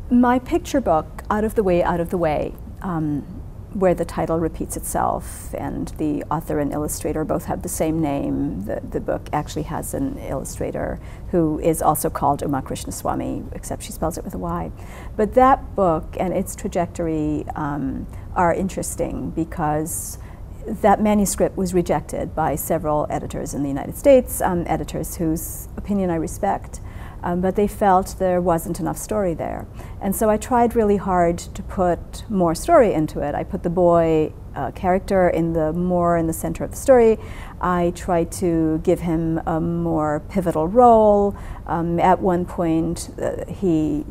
My picture book, Out of the Way, Out of the Way, where the title repeats itself and the author and illustrator both have the same name. The book actually has an illustrator who is also called Uma Krishnaswamy, except she spells it with a Y. But that book and its trajectory are interesting because that manuscript was rejected by several editors in the United States, editors whose opinion I respect. But they felt there wasn't enough story there. And so I tried really hard to put more story into it. I put the boy character more in the center of the story. I tried to give him a more pivotal role. At one point, he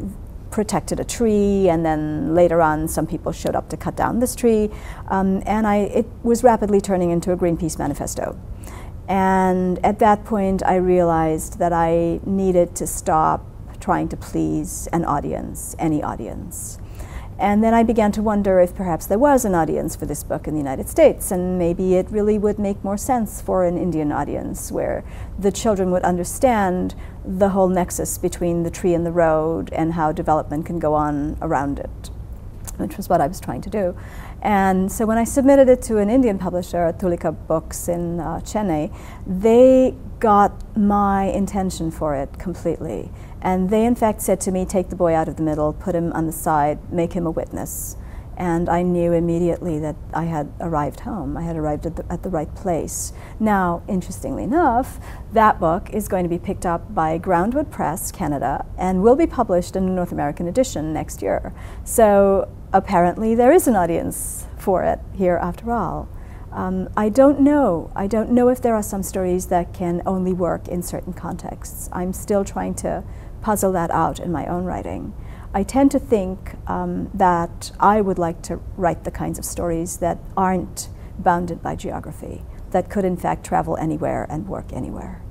protected a tree, and then later on some people showed up to cut down this tree. It was rapidly turning into a Greenpeace manifesto. And at that point, I realized that I needed to stop trying to please an audience, any audience. And then I began to wonder if perhaps there was an audience for this book in the United States, and maybe it really would make more sense for an Indian audience where the children would understand the whole nexus between the tree and the road and how development can go on around it, which was what I was trying to do. And so when I submitted it to an Indian publisher, Tulika Books in Chennai, they got my intention for it completely. And they in fact said to me, take the boy out of the middle, put him on the side, make him a witness. And I knew immediately that I had arrived home. I had arrived at the right place. Now, interestingly enough, that book is going to be picked up by Groundwood Press, Canada, and will be published in a North American edition next year. So apparently there is an audience for it here after all. I don't know. I don't know if there are some stories that can only work in certain contexts. I'm still trying to puzzle that out in my own writing. I tend to think that I would like to write the kinds of stories that aren't bounded by geography, that could in fact travel anywhere and work anywhere.